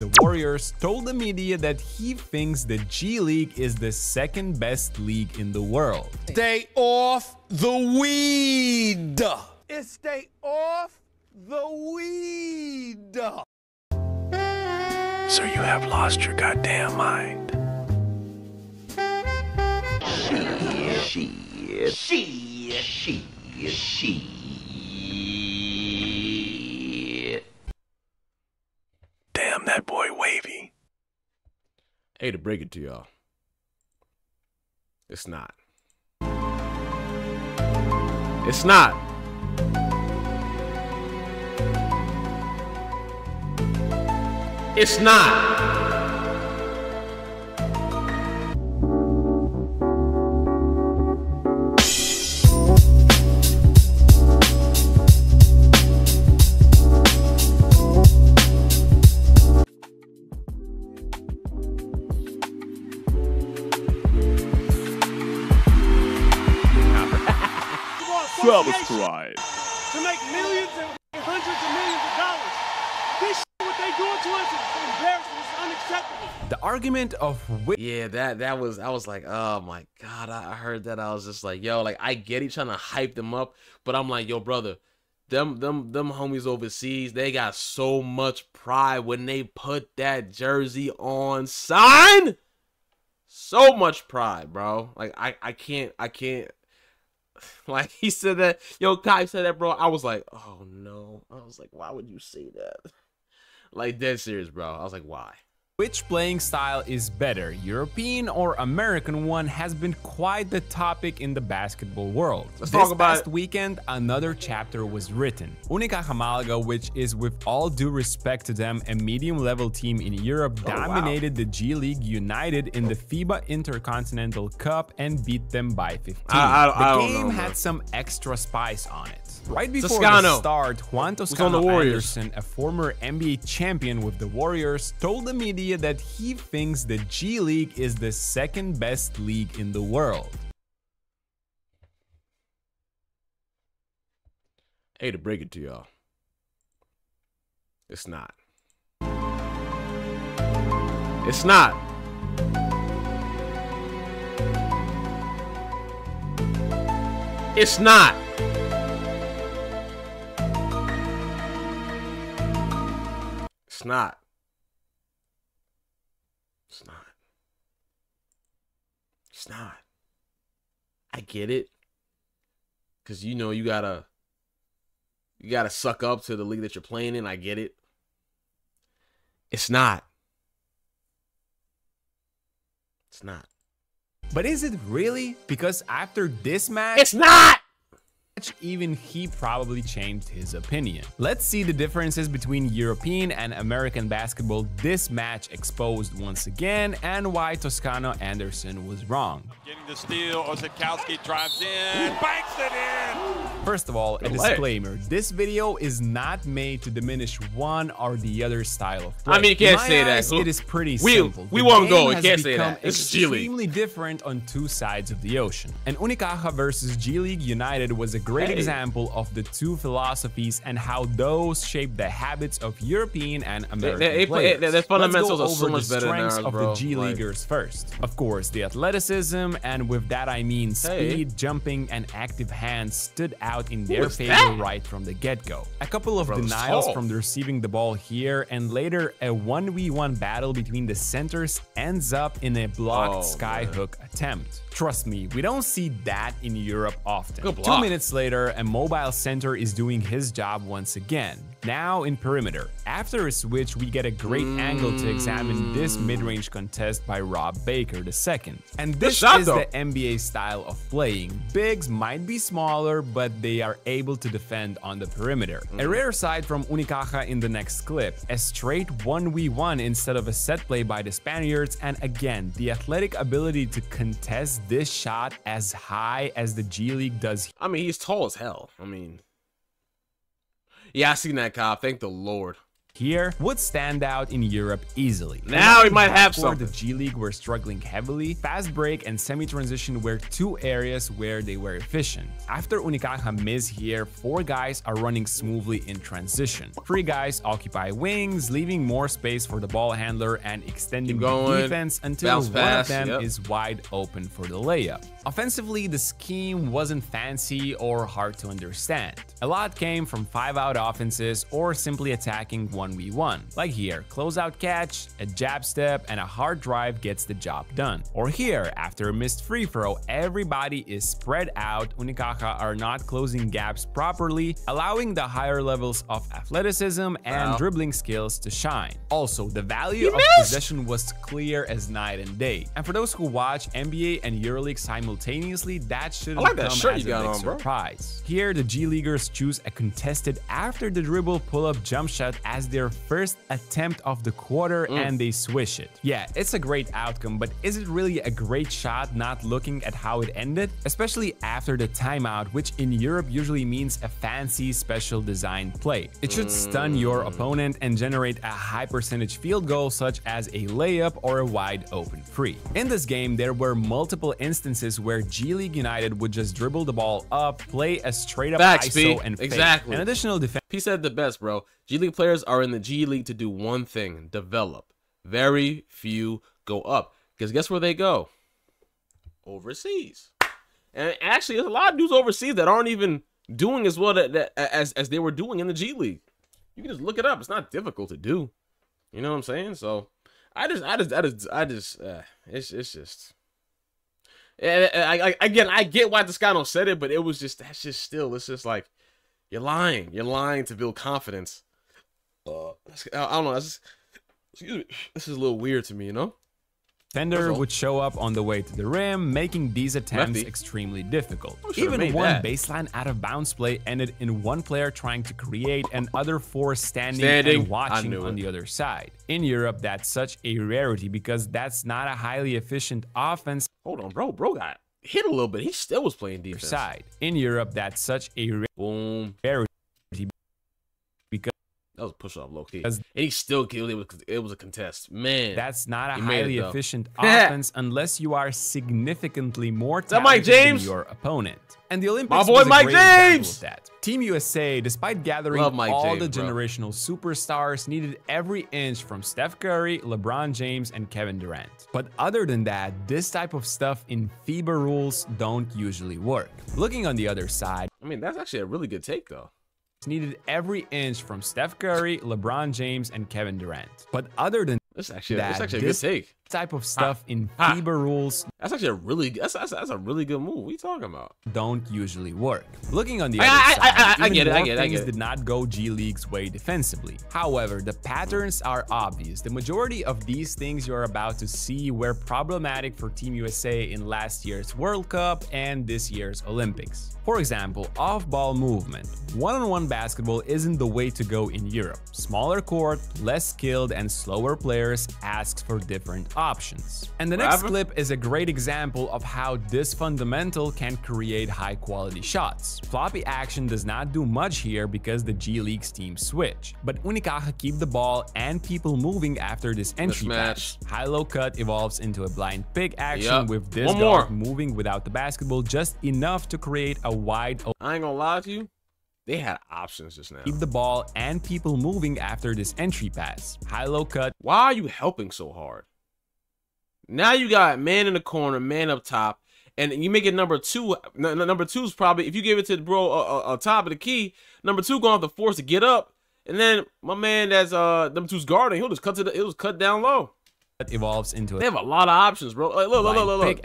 The Warriors told the media that he thinks the G League is the second best league in the world. Stay off the weed. Stay off the weed. Sir, you have lost your goddamn mind. Shit. Damn, that boy wavy. I hate to break it to y'all. It's not. It's not. It's not. Subscribe. To make millions and hundreds of millions of dollars. This shit, what they doing to us is embarrassing. It's unacceptable. The argument of which Yeah, that was, I was like, oh my God, I heard that. I was just like, yo, like, I get it trying to hype them up, but I'm like, yo, brother, them homies overseas, they got so much pride when they put that jersey on, son. So much pride, bro. Like, I can't. Like, he said that, yo, Kai said that, bro. I was like, oh no. I was like, why would you say that? Like, dead serious, bro. I was like, why? playing style is better, European or American one, has been quite the topic in the basketball world. Let's talk about This past weekend, another chapter was written. Unicaja Malaga, which is, with all due respect to them, a medium-level team in Europe, dominated the G League United in the FIBA Intercontinental Cup and beat them by 15. The game had some extra spice on it. Right before the start, Juan Toscano Anderson, a former NBA champion with the Warriors, told the media that he thinks the G League is the second best league in the world. I hate to break it to y'all. It's not. It's not. It's not. It's not. It's not. It's not. I get it. Cause you know you gotta suck up to the league that you're playing in. I get it. It's not. It's not. But is it really? Because after this match, it's not! Even he probably changed his opinion. Let's see the differences between European and American basketball this match exposed once again, and why Toscano Anderson was wrong. Getting the steal, Ozakowski drives in, banks it in! First of all, a disclaimer, this video is not made to diminish one or the other style of play. I mean, you can't say that. It is pretty simple. We won't go, you can't say that. It's extremely different on two sides of the ocean. And Unicaja versus G League United was a great example of the two philosophies and how those shape the habits of European and American players. Their fundamentals Let's go are so much better than ours, of bro. the G Leaguers first. Of course, the athleticism, and with that I mean speed, jumping, and active hands stood out in their favor right from the get-go. A couple of denials from receiving the ball here, and later a 1v1 battle between the centers ends up in a blocked skyhook attempt. Trust me, we don't see that in Europe often. 2 minutes later, a mobile center is doing his job once again, now in perimeter. After a switch, we get a great angle to examine this mid-range contest by Rob Baker II. And this is the NBA style of playing. Bigs might be smaller, but they are able to defend on the perimeter. A rare side from Unicaja in the next clip, a straight 1v1 instead of a set play by the Spaniards, and again, the athletic ability to contest this shot as high as the G League does. I mean, he's tall as hell. I mean, yeah, I seen that, Cobb. Thank the Lord. here would stand out in Europe easily. Now we might have some. something. The G League were struggling heavily. Fast break and semi-transition were two areas where they were efficient. After Unicaja miss here, 4 guys are running smoothly in transition. 3 guys occupy wings, leaving more space for the ball handler and extending the defense until one of them is wide open for the layup. Offensively, the scheme wasn't fancy or hard to understand. A lot came from 5-out offenses or simply attacking 1v1. Like here, closeout catch, a jab step, and a hard drive gets the job done. Or here, after a missed free throw, everybody is spread out. Unicaja are not closing gaps properly, allowing the higher levels of athleticism and dribbling skills to shine. Also, the value of possession was clear as night and day. And for those who watch NBA and Euroleague simultaneously, that shouldn't come as a big surprise. Here, the G Leaguers choose a contested after the dribble pull-up jump shot as their first attempt of the quarter and they swish it. Yeah, it's a great outcome, but is it really a great shot not looking at how it ended? Especially after the timeout, which in Europe usually means a fancy special design play. It should stun your opponent and generate a high percentage field goal such as a layup or a wide open free. In this game, there were multiple instances where G League United would just dribble the ball up, play a straight up ISO and fake. An additional defense. He said the best, bro. G League players are in the G League to do one thing: develop. Very few go up. Because guess where they go? Overseas. And actually, there's a lot of dudes overseas that aren't even doing as well as they were doing in the G League. You can just look it up. It's not difficult to do. You know what I'm saying? So it's just. Again, I get why Toscano said it, but it was just, it's just like, you're lying to build confidence. I don't know. Excuse me. This is a little weird to me, you know? Defender would show up on the way to the rim, making these attempts extremely difficult. Even one baseline out of bounds play ended in one player trying to create and other 4 standing and watching on the other side. In Europe, that's such a rarity because that's not a highly efficient offense. Hold on, bro got hit a little bit. He still was playing defense. In Europe, that's such a rarity because that was a push-off low-key. And he still killed it. It was a contest. Man, that's not a highly efficient offense unless you are significantly more talented Mike James? than your opponent. And the Olympics was a Mike great James! Example of that. Team USA, despite gathering all James, the generational superstars, needed every inch from Steph Curry, LeBron James, and Kevin Durant. But other than that, this type of stuff in FIBA rules don't usually work. Looking on the other side, I mean, that's actually a really good take, though. Needed every inch from Steph Curry, LeBron James, and Kevin Durant. But other than that's actually a good take. Type of stuff in FIBA rules, that's actually a really that's a really good move. What are you talking about? Don't usually work. Looking on the other side, I get it. Things did not go G League's way defensively. However, the patterns are obvious. The majority of these things you're about to see were problematic for Team USA in last year's World Cup and this year's Olympics. For example, off-ball movement. One-on-one basketball isn't the way to go in Europe. Smaller court, less skilled, and slower players asks for different options. And the next clip is a great example of how this fundamental can create high-quality shots. Floppy action does not do much here because the G League's team switch. But Unicaja keep the ball and people moving after this entry pass. High-low cut evolves into a blind pick action with this guard moving without the basketball just enough to create a wide open. I ain't gonna lie to you. They had options just now. Keep the ball and people moving after this entry pass. High-low cut. Why are you helping so hard? Now you got man in the corner, man up top, and you make it number 2. Number 2 is probably, if you give it to the bro top of the key, number 2 gonna have to force to get up, and then my man that's number 2's guarding, he'll just cut down low. It evolves into. They have a lot of options, bro. Like, look. Big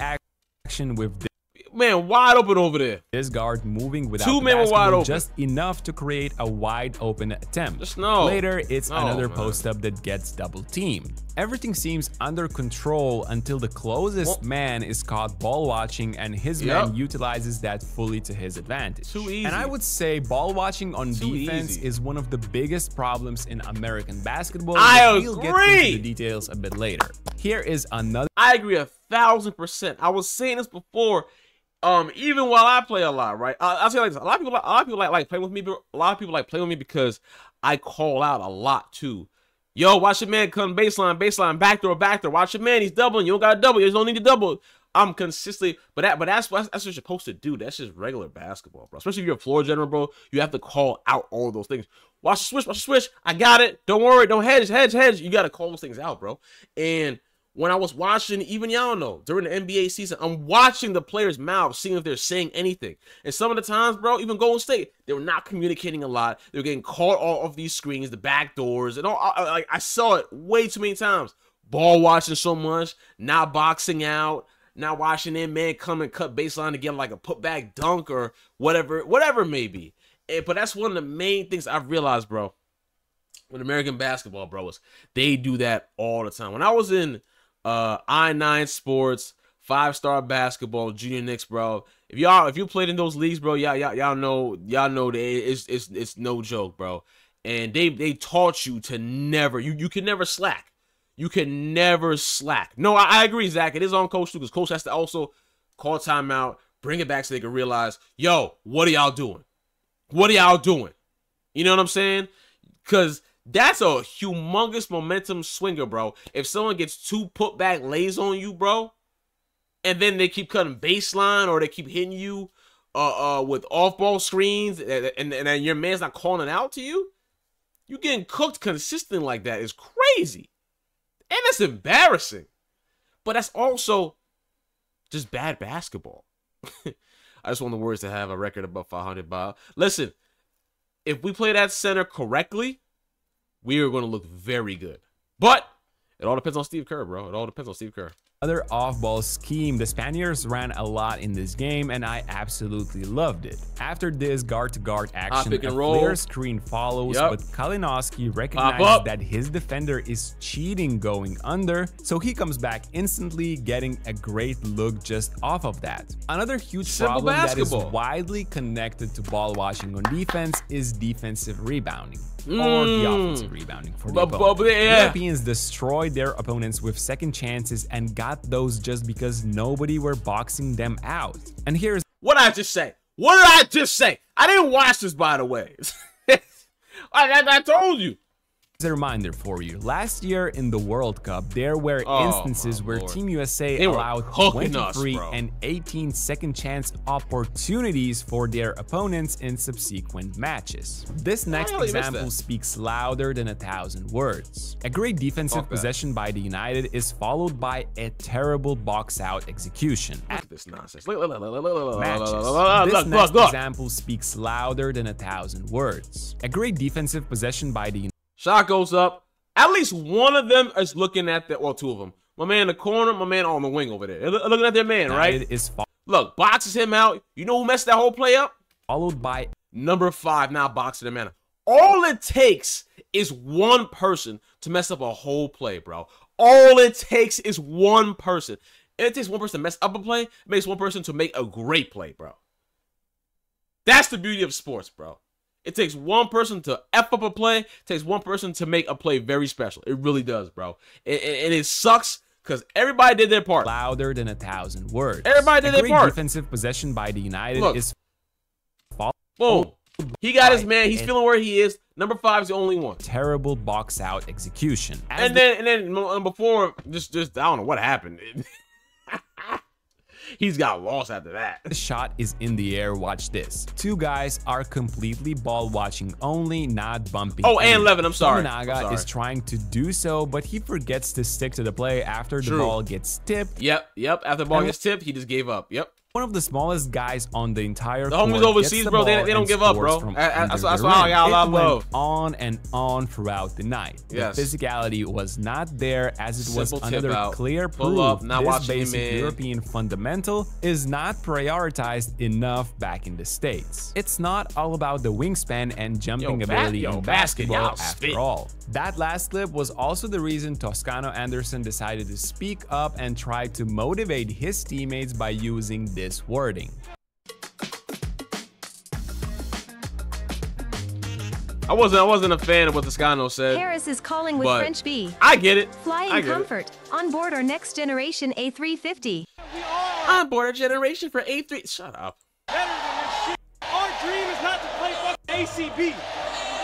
action with. Man, wide open over there. This guard moving without 2 men were wide open. Just enough to create a wide open attempt. Just no. Later, it's another post-up that gets double-teamed. Everything seems under control until the closest man is caught ball watching and his man utilizes that fully to his advantage. Too easy. And I would say ball watching on defense is one of the biggest problems in American basketball. We'll get into the details a bit later. Here is another. I agree 1000%. I was saying this before. Even while I play a lot, right? I'll say like this. A lot of people like playing with me, but a lot of people like playing with me because I call out a lot too. Yo, watch your man come baseline, baseline, backdoor, backdoor. Watch your man, he's doubling. You don't got to double. You just don't need to double. I'm consistently, but that's what you're supposed to do. That's just regular basketball, bro. Especially if you're a floor general, bro. You have to call out all of those things. Watch the switch, watch the switch. I got it. Don't worry. Don't hedge. You got to call those things out, bro. And when I was watching, even y'all know, during the NBA season, I'm watching the players' mouths, seeing if they're saying anything. And some of the times, bro, even Golden State, they were not communicating a lot. They were getting caught all of these screens, the back doors, and all. I saw it way too many times. Ball watching so much, not boxing out, not watching their man come and cut baseline to get like a putback dunk or whatever it may be. But that's one of the main things I've realized, bro, with American basketball, bro, is they do that all the time. When I was in I-9 Sports, 5-star basketball, junior Knicks, bro. If you played in those leagues, bro, y'all know that it's no joke, bro. And they taught you to never, you can never slack. You can never slack. No, I agree, Zach. It is on coach too, because coach has to also call timeout, bring it back so they can realize, yo, what are y'all doing? What are y'all doing? You know what I'm saying? Because that's a humongous momentum swinger, bro. If someone gets 2 putback lays on you, bro, and then they keep cutting baseline or they keep hitting you with off-ball screens and your man's not calling it out to you, you getting cooked consistently like that is crazy. And that's embarrassing. But that's also just bad basketball. I just want the Warriors to have a record above 500, Bob. Listen, if we play that center correctly, we are going to look very good. But it all depends on Steve Kerr, bro. It all depends on Steve Kerr. Other off-ball scheme, the Spaniards ran a lot in this game, and I absolutely loved it. After this guard-to-guard action, a flare screen follows, but Kalinowski recognizes that his defender is cheating going under, so he comes back instantly, getting a great look just off of that. Another huge problem that is widely connected to ball watching on defense is defensive rebounding. Or the offensive rebounding for the opponent. Europeans destroyed their opponents with second chances and got those just because nobody were boxing them out. And here's what I just say. What did I just say? I didn't watch this, by the way. I told you. A reminder for you, last year in the World Cup, there were instances where Team USA allowed 23 and 18 second chance opportunities for their opponents in subsequent matches. This next example speaks louder than 1,000 words. A great defensive possession by the United is followed by a terrible box-out execution. Look at this nonsense. This next example speaks louder than 1,000 words. A great defensive possession by the Shot goes up. At least one of them is looking at the, well, 2 of them. My man in the corner, my man on the wing over there. They're looking at their man, right? Look, boxes him out. You know who messed that whole play up? Followed by number 5 now boxing the man. All it takes is one person to mess up a whole play, bro. All it takes is one person. And it takes one person to mess up a play. It makes one person to make a great play, bro. That's the beauty of sports, bro. It takes one person to F up a play. It takes one person to make a play very special. It really does, bro. And it sucks because everybody did their part. Louder than 1,000 words. Everybody did their part. Defensive possession by the United is... Boom. He got his man. He's feeling where he is. Number 5 is the only one. Terrible box-out execution. And then before, just I don't know what happened. He's got lost after that. The shot is in the air. Watch this. 2 guys are completely ball watching only, not bumping. Oh, and Levin, I'm sorry. Naga is trying to do so, but he forgets to stick to the play after the ball gets tipped. Yep. After the ball gets tipped, he just gave up. Yep. One of the smallest guys on the entire court. The homies overseas, bro, they don't give up, bro. That's why I got a lot of love. On and on throughout the night. Yes. The physicality was not there, as it was another clear proof this basic European fundamental is not prioritized enough back in the States. It's not all about the wingspan and jumping ability in basketball after all. That last clip was also the reason Toscano Anderson decided to speak up and try to motivate his teammates by using this wording. I wasn't a fan of what Toscano said. Harris is calling with French B. I get it. Fly in comfort. On board our next generation A350. On board our generation for A3. Shut up. Better than this shit. Our dream is not to play fucking ACB.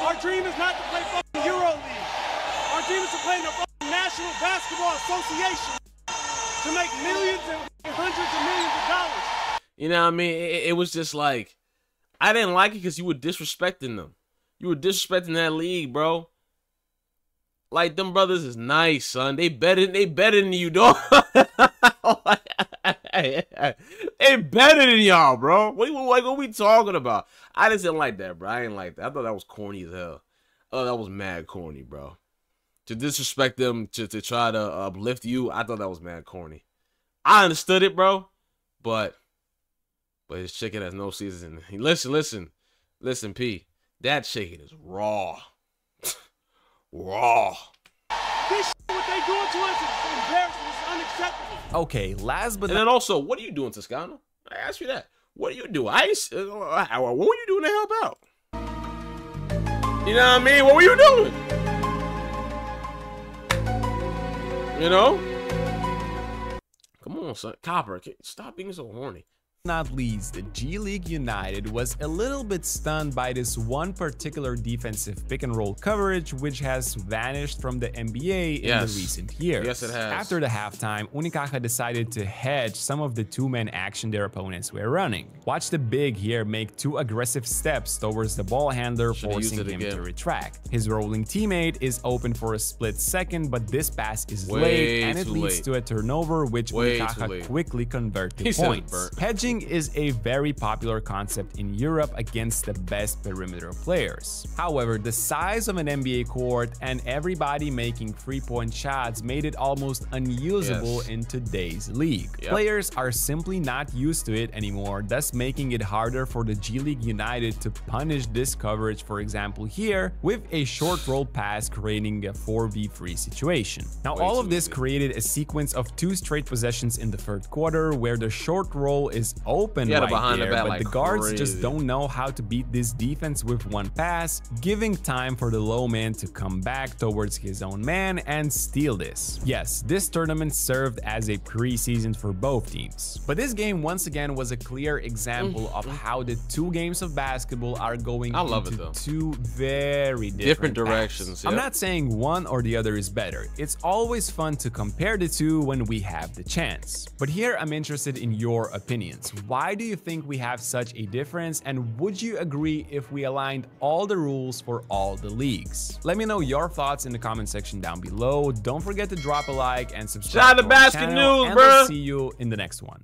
Our Our dream is not to play fucking Euroleague. Our dream is to play in the fucking National Basketball Association to make millions and hundreds of millions of dollars. You know what I mean? It was just like, I didn't like it because you were disrespecting them. You were disrespecting that league, bro. Like, them brothers is nice, son. They better than you, dog. They better than y'all, bro. What we talking about? I just didn't like that, bro. I ain't like that. I thought that was corny as hell. Oh, that was mad corny, bro. To disrespect them, to try to uplift you, I thought that was mad corny. I understood it, bro. But his chicken has no seasoning. Listen, P. That chicken is raw. Raw. This what they doing to us is embarrassing. It's unacceptable. Okay, last but and then also, what are you doing, Toscano? I asked you that. What are you doing? What were you doing to help out? You know what I mean? What were you doing? You know? Come on, son. Copper, stop being so horny. not least, the G League United was a little bit stunned by this one particular defensive pick and roll coverage, which has vanished from the NBA in the recent years. Yes, it has. After the halftime, Unicaja decided to hedge some of the two-man action their opponents were running. Watch the big here make two aggressive steps towards the ball handler, forcing him to retract. His rolling teammate is open for a split second, but this pass is late, and it leads to a turnover, which Unicaja quickly convert to points. Hedging is a very popular concept in Europe against the best perimeter players. However, the size of an NBA court and everybody making three-point shots made it almost unusable in today's league. Players are simply not used to it anymore, thus making it harder for the G League United to punish this coverage, for example here, with a short roll pass creating a 4v3 situation. Now, all of this created a sequence of 2 straight possessions in the third quarter where the short roll is open right there, but the guards just don't know how to beat this defense with one pass, giving time for the low man to come back towards his own man and steal this. Yes, this tournament served as a preseason for both teams, but this game once again was a clear example of how the 2 games of basketball are going into 2 very different directions. I'm not saying one or the other is better. It's always fun to compare the 2 when we have the chance. But here I'm interested in your opinions. Why do you think we have such a difference, and would you agree if we aligned all the rules for all the leagues? Let me know your thoughts in the comment section down below. Don't forget to drop a like and subscribe to our channel, and I'll see you in the next one.